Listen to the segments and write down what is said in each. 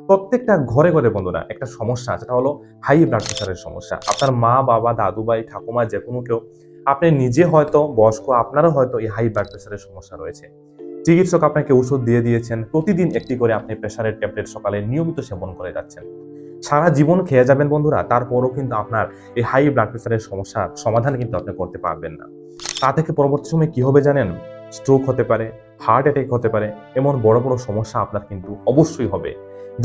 প্রত্যেকটা ঘরে ঘরে বন্ধুরা একটা সমস্যা, যেটা হলো হাই ব্লাড প্রেশারের সমস্যা। আপনার মা বাবা দাদু ভাই ঠাকুমা যে কোনো কেউ, আপনি নিজে হয়তো বয়স্ক, আপনারও হয়তো এই হাই ব্লাড প্রেশারের সমস্যা রয়েছে। চিকিৎসক আপনাকে ওষুধ দিয়ে দিয়েছেন, প্রতিদিন একটি করে আপনি প্রেশারের ট্যাবলেট সকালে নিয়মিত সেবন করে যাচ্ছেন, সারা জীবন খেয়ে যাবেন বন্ধুরা, তারপরও কিন্তু আপনার এই হাই ব্লাড প্রেশারের সমস্যার সমাধান কিন্তু আপনি করতে পারবেন না। তা থেকে পরবর্তী সময় কি হবে জানেন? স্ট্রোক হতে পারে, হার্ট অ্যাটাক হতে পারে, এমন বড় বড় সমস্যা আপনার কিন্তু অবশ্যই হবে।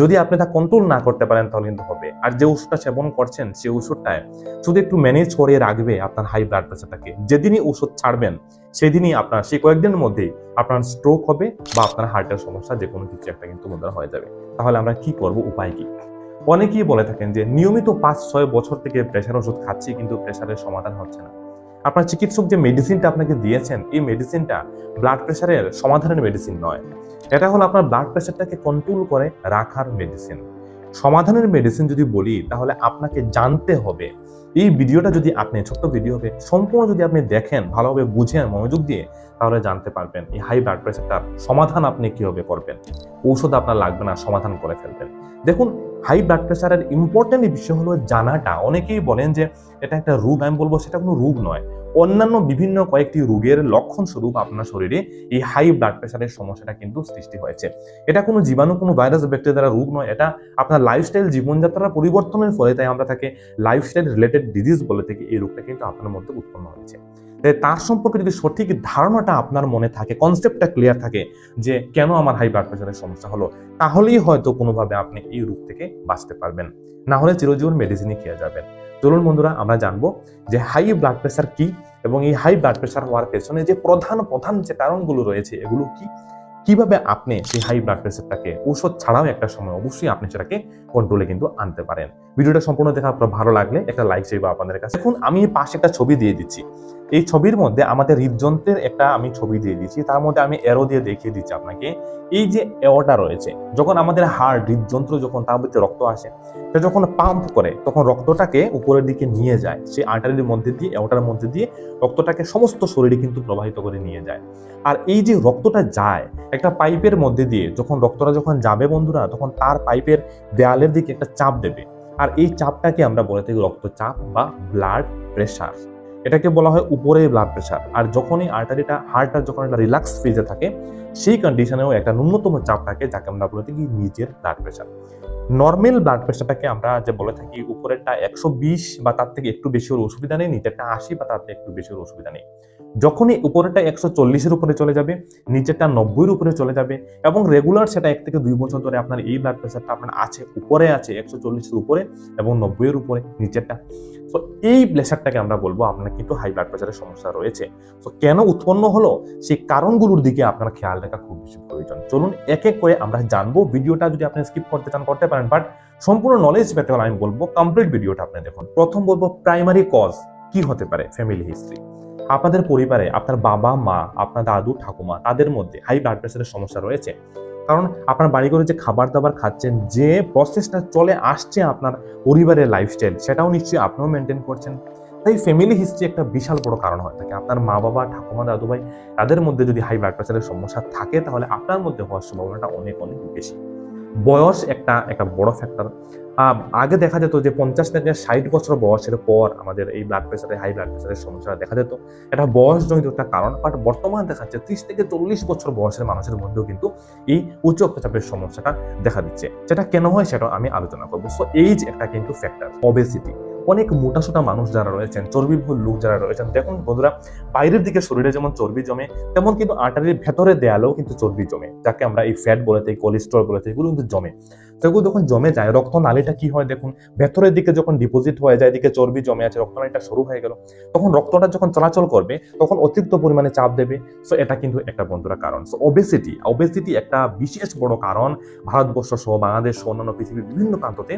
যদি আপনি তা কন্ট্রোল না করতে পারেন তাহলে কিন্তু হবে। আর যে ওষুধটা সেবন করছেন সেই ওষুধটায় শুধু একটু ম্যানেজ করে রাখবে আপনার হাই ব্লাড প্রেশারটাকে। যেদিনই ওষুধ ছাড়বেন সেদিনই আপনার সেই কয়েকদিনের মধ্যেই আপনার স্ট্রোক হবে বা আপনার হার্টের সমস্যা যে কোনো কিছু একটা কিন্তু বন্ধুরা হয়ে যাবে। তাহলে আমরা কি করব, উপায় কি? অনেকেই বলে থাকেন যে নিয়মিত 5-6 বছর থেকে প্রেশার ওষুধ খাচ্ছি কিন্তু প্রেশারের সমাধান হচ্ছে না। আপনার চিকিৎসক যে মেডিসিনটা আপনাকে দিয়েছেন এই মেডিসিনটা ব্লাড প্রেশারের সমাধানের মেডিসিন নয়। এটা হলো আপনার ব্লাড প্রেশারটাকে কন্ট্রোল করে রাখার মেডিসিন। সমাধানের মেডিসিন যদি বলি তাহলে আপনাকে জানতে হবে, এই ভিডিওটা যদি আপনি ছোট্ট ভিডিও হবে সম্পূর্ণ যদি আপনি দেখেন, ভালোভাবে বুঝেন মনোযোগ দিয়ে, তাহলে জানতে পারবেন এই হাই ব্লাড প্রেশারটার সমাধান আপনি কিভাবে করবেন। ঔষধ আপনার লাগবে না, সমাধান করে ফেলবেন। দেখুন, হাই ব্লাড প্রেশারের ইম্পর্টেন্ট বিষয় হলো জানাটা। অনেকেই বলেন যে এটা একটা রোগ, আমি বলবো সেটা কোনো রোগ নয়। অন্যান্য বিভিন্ন কয়েকটি রোগের লক্ষণ স্বরূপ আপনার শরীরে এই হাই ব্লাড প্রেশারের সমস্যাটা কিন্তু সৃষ্টি হয়েছে। এটা কোনো জীবাণু, কোনো ভাইরাস, ব্যাকটেরিয়া দ্বারা রোগ নয়। এটা আপনার লাইফস্টাইল, জীবনযাত্রার পরিবর্তনের ফলে, তাই আমরা তাকে লাইফস্টাইল রিলেটেড ডিজিজ বলে থাকি, এই রোগটা কিন্তু আপনার মধ্যে উৎপন্ন হয়েছে। তার সম্পর্কে যদি সঠিক ধারণাটা আপনার মনে থাকে, কনসেপ্টটা ক্লিয়ার থাকে যে কেন আমার হাই ব্লাড প্রেশারের সমস্যা হলো, তাহলেই হয়তো কোনোভাবে আপনি এই রোগ থেকে বাঁচতে পারবেন। না হলে চিরজীবন মেডিসিনই খেয়ে যাবেন। চলুন বন্ধুরা, আমরা জানবো যে হাই ব্লাড প্রেশার কি এবং এই হাই ব্লাড প্রেশার হওয়ার পেছনে যে প্রধান যে কারণগুলো রয়েছে এগুলো কি, কিভাবে আপনি সেই হাই ব্লাড প্রেশারটাকে ওষুধ ছাড়াও একটা সময় অবশ্যই আপনি সেটাকে কন্ট্রোলে কিন্তু আনতে পারেন। ভিডিওটা সম্পূর্ণ দেখা আপনার ভালো লাগলে একটা লাইক চাইবো আপনাদের কাছে। এখন আমি পাশে একটা ছবি দিয়ে দিচ্ছি, এই ছবির মধ্যে আমাদের হৃদযন্ত্রের একটা আমি ছবি দিয়ে দিচ্ছি, তার মধ্যে আমি এরো দিয়ে দেখিয়ে দিচ্ছি আপনাকে। এই যে এওটা রয়েছে, যখন আমাদের হার্ট, হৃদযন্ত্র যখন তার মধ্যে রক্ত আসে, সে যখন পাম্প করে তখন রক্তটাকে উপরের দিকে নিয়ে যায়, সেই আর্টারির মধ্যে দিয়ে, এওটার মধ্যে দিয়ে রক্তটাকে সমস্ত শরীরে কিন্তু প্রবাহিত করে নিয়ে যায়। আর এই যে রক্তটা যায় একটা পাইপের মধ্যে দিয়ে, যখন রক্তটা যখন যাবে বন্ধুরা, তখন তার পাইপের দেয়ালের দিকে একটা চাপ দেবে। আর এই চাপটাকে আমরা বলে থাকি রক্তচাপ বা ব্লাড প্রেশার। এটাকে বলা হয় উপরে ব্লাড প্রেশার। আর যখনই আর্টারিটা, হার্টটা যখন একটা রিল্যাক্স ফেজে থাকে, সেই কন্ডিশনেও একটা ন্যূনতম চাপ থাকে, যাকে আমরা বলে থাকি নিচের ব্লাড প্রেশার। নর্মাল ব্লাড প্রেশারটাকে আমরা যে বলে থাকি উপরেরটা 120 বা তার থেকে একটু বেশি হলে অসুবিধা নেই, নিচেরটা 80 বা তার থেকে একটু বেশি হলে অসুবিধা নেই। যখনই উপরেরটা 140-এর উপরে চলে যাবে, নিচেরটা 90-এর উপরে চলে যাবে, এবং রেগুলার সেটা 1 থেকে 2 বছর ধরে আপনার এই ব্লাড প্রেশারটা আপনার আছে, উপরে আছে 140-এর উপরে এবং 90-এর উপরে নিচেরটা, তো এই প্রেশারটাকে আমরা বলবো আপনার কিন্তু হাই ব্লাড প্রেশারের সমস্যা রয়েছে। তো কেন উৎপন্ন হলো সেই কারণগুলোর দিকে আপনার খেয়াল রাখা খুব বেশি প্রয়োজন। চলুন এক এক করে আমরা জানবো। ভিডিওটা যদি আপনি স্কিপ করতে চান করতে পারেন, বাট সম্পূর্ণ নলেজ পেতে হলে আমি বলবো কমপ্লিট ভিডিওটা আপনি দেখুন। প্রথম বলবো প্রাইমারি কজ কি হতে পারে, ফ্যামিলি হিস্ট্রি। আপনাদের পরিবারে আপনার বাবা মা, আপনার দাদু ঠাকুমা, তাদের মধ্যে হাই ব্লাড প্রেশারের সমস্যা রয়েছে। কারণ আপনার বাড়ি করে যে খাবার দাবার খাচ্ছেন, যে প্রসেসটা চলে আসছে আপনার পরিবারের লাইফস্টাইল, সেটাও নিশ্চয়ই আপনিও মেনটেন করছেন। তাই ফ্যামিলি হিস্ট্রি একটা বিশাল বড় কারণ হয়ে থাকে। আপনার মা বাবা ঠাকুমা দাদু ভাই তাদের মধ্যে যদি হাই ব্লাড প্রেশারের সমস্যা থাকে, তাহলে আপনার মধ্যে হওয়ার সম্ভাবনাটা অনেক অনেক বেশি। বয়স একটা বড় ফ্যাক্টর। আগে দেখা যেত যে 50 থেকে 60 বছর বয়সের পর আমাদের এই ব্লাড প্রেশারে, হাই ব্লাড প্রেশারের সমস্যা দেখা যেত, এটা বয়সজনিত একটা কারণ। বাট বর্তমানে দেখা যাচ্ছে 30 থেকে 40 বছর বয়সের মানুষের মধ্যেও কিন্তু এই উচ্চ রক্তচাপের সমস্যাটা দেখা দিচ্ছে। সেটা কেন হয় সেটা আমি আলোচনা করবো। সো এইজ একটা কিন্তু ফ্যাক্টর। ওবেসিটি, অনেক মোটাসোটা মানুষ যারা রয়েছেন, চর্বিভুল লোক যারা রয়েছেন, দেখুন বন্ধুরা, বাইরের দিকে শরীরে যেমন চর্বি জমে, তেমন কিন্তু আর্টারির ভেতরে দেয়ালেও কিন্তু চর্বি জমে, যাকে আমরা এই ফ্যাট বলে থাকি, কোলেস্ট্রল বলে থাকি, এগুলো কিন্তু জমে। সেগুলো যখন জমে যায়, রক্তনালীটা কি হয় দেখুন, ভেতরের দিকে যখন ডিপোজিট হয়ে যায়, এদিকে চর্বি জমে আছে, রক্তনালীটা শুরু হয়ে গেল, তখন রক্তটা যখন চলাচল করবে তখন অতিরিক্ত পরিমাণে চাপ দেবে। সো এটা কিন্তু একটা বন্ধুরা কারণ। সো ওবেসিটি একটা বিশেষ বড় কারণ, ভারতবর্ষ সহ বাংলাদেশ সহ অন্যান্য পৃথিবীর বিভিন্ন প্রান্ততে,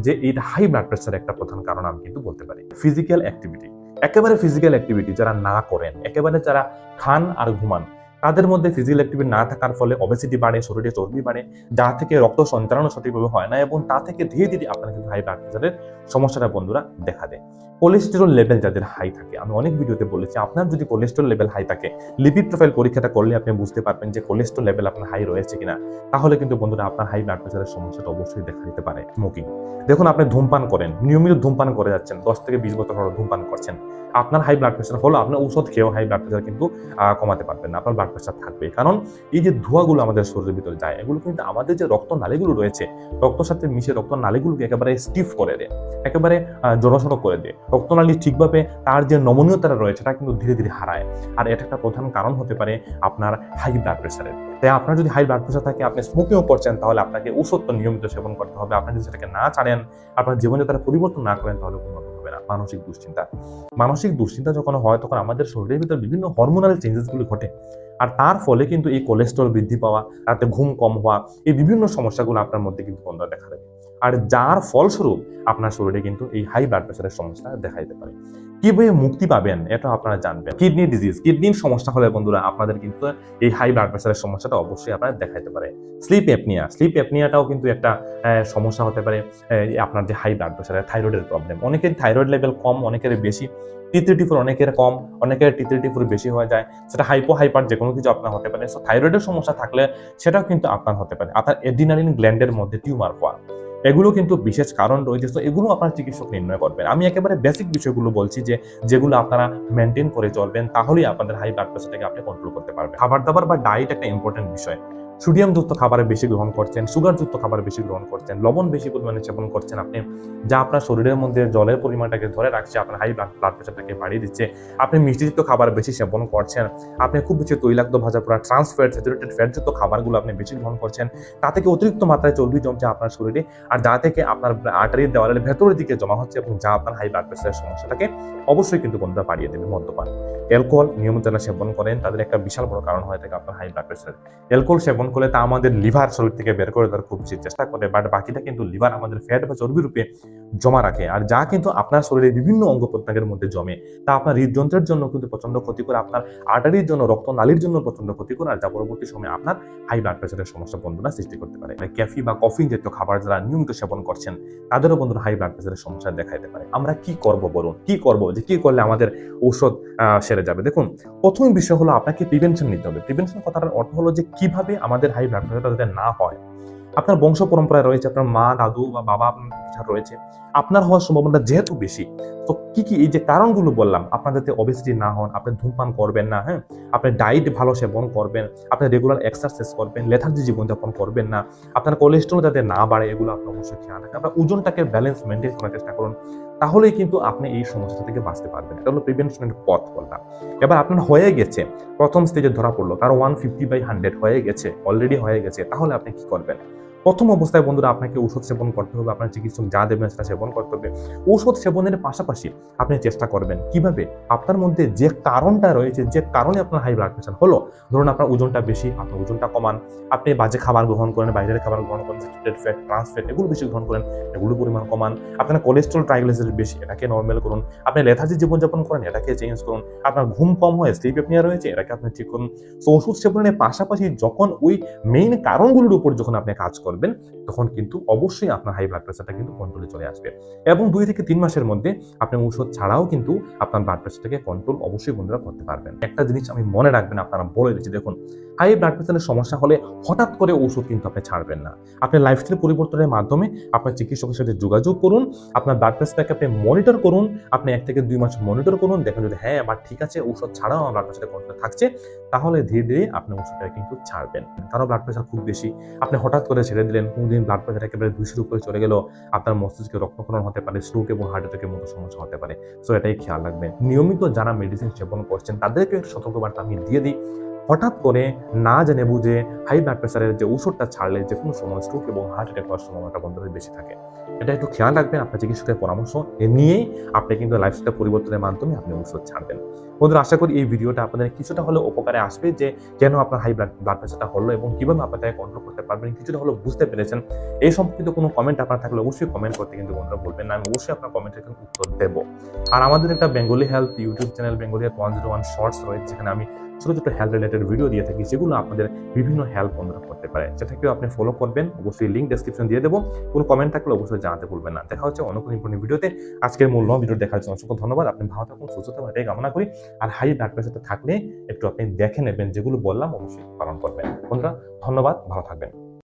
যে এই হাই ব্লাড প্রেশার একটা প্রধান কারণ আমি কিন্তু বলতে পারি। ফিজিক্যাল অ্যাক্টিভিটি, একেবারে ফিজিক্যাল অ্যাক্টিভিটি যারা না করেন, একেবারে যারা খান আর ঘুমান, তাদের মধ্যে ফিজিক্যাল অ্যাক্টিভিটি না থাকার ফলে ওবেসিটি বাড়ে, শরীরে চর্বি বাড়ে, যা থেকে রক্ত সঞ্চালন সঠিকভাবে হয় না এবং তা থেকে ধীরে ধীরে আপনার কিন্তু হাই ব্লাড প্রেশারের সমস্যাটা বন্ধুরা দেখা দেয়। কোলেস্টেরল লেভেল যাদের হাই থাকে, আমি অনেক ভিডিওতে বলেছি, আপনার যদি কোলেস্টেরল লেভেল হাই থাকে, লিপিড প্রোফাইল পরীক্ষাটা করলে আপনি বুঝতে পারবেন যে কোলেস্টেরল লেভেল আপনার হাই রয়েছে কিনা। তাহলে কিন্তু বন্ধুরা আপনার হাই ব্লাড প্রেশারের সমস্যাটা অবশ্যই দেখা দিতে পারে। স্মোকিং, দেখুন আপনি ধূমপান করেন, নিয়মিত ধূমপান করে যাচ্ছেন, 10 থেকে 20 বছর ধরে ধূমপান করছেন, আপনার হাই ব্লাড প্রেশার হলো, আপনার ঔষধ খেয়েও হাই ব্লাড প্রেশার কিন্তু কমাতে পারবেন না, আপনার ব্লাড প্রেশার থাকবে। কারণ এই যে ধোঁয়াগুলো আমাদের শরীরের ভিতরে যায়, এগুলো কিন্তু আমাদের যে রক্ত নালীগুলো রয়েছে, রক্তের সাথে মিশে রক্ত নালীগুলোকে একেবারে স্টিফ করে দেয়, একেবারে জড়সড় করে দেয়। রক্তনালী ঠিকভাবে তার যে নমনীয়তাটা রয়েছে সেটা কিন্তু ধীরে ধীরে হারায়। আর এটা একটা প্রধান কারণ হতে পারে আপনার হাই ব্লাড প্রেশারের। তাই আপনার যদি হাই ব্লাড প্রেশার থাকে, আপনি স্মোকিংও করছেন, তাহলে আপনাকে ওষুধ তো নিয়মিত সেবন করতে হবে। আপনি যদি সেটাকে না ছাড়েন, আপনার জীবনযাত্রা পরিবর্তন না করেন, তাহলে কোনো হবে না। মানসিক দুশ্চিন্তা যখন হয়, তখন আমাদের শরীরের ভিতরে বিভিন্ন হরমোনাল চেঞ্জেসগুলো ঘটে। আর তার ফলে কিন্তু এই কোলেস্টেরল বৃদ্ধি পাওয়া, রাতে ঘুম কম হওয়া, এই বিভিন্ন সমস্যাগুলো আপনার মধ্যে কিন্তু বন্ধুরা দেখা দেবে। আর যার ফলস্বরূপ আপনার শরীরে কিন্তু এই হাই ব্লাড প্রেশারের সমস্যা দেখা দিতে পারে। কিভাবে মুক্তি পাবেন এটা আপনারা জানবেন। কিডনি ডিজিজ, কিডনির সমস্যা হলে বন্ধুরা আপনাদের কিন্তু এই হাই ব্লাড প্রেশারের সমস্যাটা অবশ্যই আপনার দেখা দিতে পারে। স্লিপ অ্যাপনিয়াটাও কিন্তু একটা সমস্যা হতে পারে। আপনার যে হাই ব্লাড প্রেশার, থাইরয়েডের প্রবলেম, অনেকের থাইরয়েড লেভেল কম, অনেকের বেশি, T3T4 অনেকের কম, অনেকের T3T4 বেশি হয়ে যায়, সেটা হাইপার যে কোনো কিছু আপনার হতে পারে। সো থাইরয়েডের সমস্যা থাকলে সেটাও কিন্তু আপনার হতে পারে। আপনার অ্যাড্রিনালিন গ্ল্যান্ডের মধ্যে টিউমার হওয়া, এগুলো কিন্তু বিশেষ কারণ রয়েছে। তো এগুলো আপনার চিকিৎসক নির্ণয় করবেন। আমি একেবারে বেসিক বিষয়গুলো বলছি যে যেগুলো আপনারা মেনটেন করে চলবেন, তাহলেই আপনাদের হাই ব্লাড প্রেশারটাকে আপনি কন্ট্রোল করতে পারবেন। খাবার দাবার বা ডায়েট একটা ইম্পর্টেন্ট বিষয়। সোডিয়ামযুক্ত খাবারে বেশি গ্রহণ করছেন, সুগারযুক্ত খাবার বেশি গ্রহণ করছেন, লবণ বেশি পরিমাণে সেবন করছেন আপনি, যা আপনার শরীরের মধ্যে জলের পরিমাণটাকে ধরে রাখছে, আপনার হাই ব্লাড প্রেশারটাকে বাড়িয়ে দিচ্ছে। আপনি মিষ্টিযুক্ত খাবার বেশি সেবন করছেন, আপনি খুব বেশি তৈলাক্ত ভাজা পোড়া, ট্রান্স ফ্যাট, স্যাচুরেটেড ফ্যাটযুক্ত খাবারগুলো আপনি বেশি গ্রহণ করছেন, তা থেকে অতিরিক্ত মাত্রায় চর্বি জমছে আপনার শরীরে, আর যা থেকে আপনার আর্টারির দেওয়ালের ভেতরের দিকে জমা হচ্ছে এবং যা আপনার হাই ব্লাড প্রেশারের সমস্যাটাকে অবশ্যই কিন্তু বন্ধুরা বাড়িয়ে দেবে। মদ্যপান, অ্যালকোহল নিয়মিত যারা সেবন করেন, তাদের একটা বিশাল বড় কারণ হয়ে থাকে আপনার হাই ব্লাড প্রেশার। অ্যালকোহল সেবন করলে তা আমাদের লিভার শরীর থেকে বের করে দেওয়ার খুব বেশি চেষ্টা করে, বাট বাকিটা কিন্তু লিভার আমাদের ফ্যাট বা চর্বি রূপে জমা রাখে, আর যা কিন্তু আপনার শরীরের বিভিন্ন অঙ্গ প্রত্যঙ্গের মধ্যে জমে, তা আপনার হৃদযন্ত্রের জন্য কিন্তু প্রচন্ড ক্ষতিকর, আপনার আর্টারির জন্য, রক্ত নালীর জন্য প্রচন্ড ক্ষতিকর, আর যা পরবর্তী সময়ে আপনার হাই ব্লাড প্রেশারের সমস্যা বন্ধুরা সৃষ্টি করতে পারে। ক্যাফি বা কফি জাতীয় খাবার যারা নিয়মিত সেবন করছেন, তাদেরও বন্ধুরা হাই ব্লাড প্রেশারের সমস্যা দেখা দিতে পারে। আমরা কি করব বলুন, কি করব, যে কি করলে আমাদের ঔষধ সেরে যাবে? দেখুন, প্রথম বিষয় হলো আপনাকে প্রিভেনশন নিতে হবে। প্রিভেনশন কথাটার অর্থ হলো যে কিভাবে আমাদের হাই ব্লাড প্রেশারটা যাতে না হয়। আপনার বংশ পরম্পরায় রয়েছে, আপনার মা, দাদু বা বাবা আপনার রয়েছে, আপনার হওয়ার সম্ভাবনা যেহেতু বেশি, তো কি এই যে কারণগুলো বললাম, আপনার যাতে ওবেসিটি না হন, আপনি ধূমপান করবেন না, হ্যাঁ, আপনি ডায়েট ভালো সেবন করবেন, আপনি রেগুলার এক্সারসাইজ করবেন, লেথার্জি জীবনযাপন করবেন না, আপনার কোলেস্টেরল যাতে না বাড়ে, এগুলো আপনি অবশ্যই খেয়াল রাখেন। আপনার ওজনটাকে ব্যালেন্স মেনটেন করার চেষ্টা করুন, তাহলেই কিন্তু আপনি এই সমস্যা থেকে বাঁচতে পারবেন। এটা হলো প্রিভেনশনের পথ বললাম। এবার আপনার হয়ে গেছে, প্রথম স্টেজে ধরা পড়লো, তার 150/100 হয়ে গেছে, অলরেডি হয়ে গেছে, তাহলে আপনি কি করবেন? প্রথম অবস্থায় বন্ধুরা আপনাকে ঔষধ সেবন করতে হবে, আপনার চিকিৎসক যা দেবেন সেটা সেবন করতে হবে। ঔষধ সেবনের পাশাপাশি আপনি চেষ্টা করবেন কিভাবে আপনার মধ্যে যে কারণটা রয়েছে, যে কারণে আপনার হাই ব্লাড প্রেশার হলো, ধরুন আপনার ওজনটা বেশি, আপনি ওজনটা কমান, আপনি বাজে খাবার গ্রহণ করেন, বাইরের খাবার গ্রহণ করেন, স্যাচুরেটেড ফ্যাট, ট্রান্স ফ্যাট এগুলো বেশি গ্রহণ করেন, এগুলো পরিমাণ কমান, আপনার কোলেস্টেরল ট্রাইগ্লিসারাইড বেশি, এটাকে নর্মাল করুন, আপনি লেথার্জি জীবনযাপন করেন, এটাকে চেঞ্জ করুন, আপনার ঘুম কম হয়, স্লিপ অ্যাপনিয়া রয়েছে, এটাকে আপনি ঠিক করুন। তো ওষুধ সেবনের পাশাপাশি যখন ওই মেইন কারণগুলোর উপর যখন আপনি কাজ করবেন, তখন কিন্তু অবশ্যই আপনার হাই ব্লাড প্রেশারটা কিন্তু কন্ট্রোলে চলে আসবে, এবং 2 থেকে 3 মাসের মধ্যে আপনি ঔষধ ছাড়াও কিন্তু আপনার ব্লাড প্রেশারটাকে কন্ট্রোল অবশ্যই বন্ধুরা করতে পারবেন। একটা জিনিস আমি মনে রাখবেন, আপনারা বলে দিচ্ছি, দেখুন, হাই ব্লাড প্রেশারের সমস্যা হলে হঠাৎ করে ওষুধ কিন্তু আপনি ছাড়বেন না। আপনি লাইফস্টাইল পরিবর্তনের মাধ্যমে আপনার চিকিৎসকের সাথে যোগাযোগ করুন, আপনার ব্লাড প্রেশারটাকে আপনি মনিটর করুন, আপনি 1 থেকে 2 মাস মনিটর করুন, দেখেন যদি হ্যাঁ আবার ঠিক আছে, ওষুধ ছাড়াও আমার ব্লাড প্রেশারটা কন্ট্রোলে থাকছে, তাহলে ধীরে ধীরে আপনি ওষুধটা কিন্তু ছাড়বেন। কারো ব্লাড প্রেশার খুব বেশি, আপনি হঠাৎ করে ছেড়ে দিলেন, কোনদিন ব্লাড প্রেশার একেবারে 200-এর উপরে চলে গেল, আপনার মস্তিষ্কে রক্তক্ষরণ হতে পারে, স্ট্রোক এবং হার্ট অ্যাটাকের মতো সমস্যা হতে পারে। সো এটাই খেয়াল রাখবেন। নিয়মিত যারা মেডিসিন সেবন করছেন তাদেরকে একটা সতর্কবার্তা আমি দিয়ে দিই, হঠাৎ করে না জেনে বুঝে হাই ব্লাড প্রেশারের যে ওষুধটা ছাড়লে যে কোনো সময় স্ট্রোক এবং হার্ট অ্যাটাক হওয়ার সম্ভাবনাটা বন্ধুদের বেশি থাকে। এটা একটু খেয়াল রাখবেন, আপনার চিকিৎসকের পরামর্শ নিয়েই আপনি কিন্তু লাইফস্টাইল পরিবর্তনের মাধ্যমে আপনি ওষুধ ছাড়বেন। বন্ধুরা, আশা করি এই ভিডিওটা আপনাদের কিছুটা হলেও উপকারে আসবে, যে কেন আপনার হাই ব্লাড প্রেশারটা হলো এবং কিভাবে আপনার তাকে কন্ট্রোল করতে পারবেন, কিছুটা হলেও বুঝতে পেরেছেন। এই সম্পর্কিত কোনো কমেন্ট আপনার থাকলে অবশ্যই কমেন্ট করতে কিন্তু বন্ধুরা বলবেন না, আমি অবশ্যই আপনার কমেন্টের কিন্তু উত্তর দেবো। আর আমাদের একটা Bengali health YouTube channel, Bengali health 101 shorts রয়েছে, যেখানে আমি ছোটো ছোটো হেলথ রিলেটেড ভিডিও দিয়ে থাকি, যেগুলো আপনাদের বিভিন্ন হেল্প বন্ধুরা করতে পারে। সেটাকেও আপনি ফলো করবেন, অবশ্যই লিঙ্ক ডেসক্রিপশন দিয়ে দেবো। কোনো কমেন্ট থাকলে অবশ্যই জানাতে ভুলবেন না। দেখা হচ্ছে অন্য কোনো ইম্পর্টেন্ট ভিডিওতে। আজকের মূল্য ভিডিও দেখার জন্য অসংখ্য ধন্যবাদ। আপনি ভালো থাকুন, সুস্থ থাকুন, এটাই কামনা করি। আর হাই ব্লাড প্রেশারটা থাকলে একটু আপনি দেখে নেবেন, যেগুলো বললাম অবশ্যই পালন করবেন। বন্ধুরা ধন্যবাদ, ভালো থাকবেন।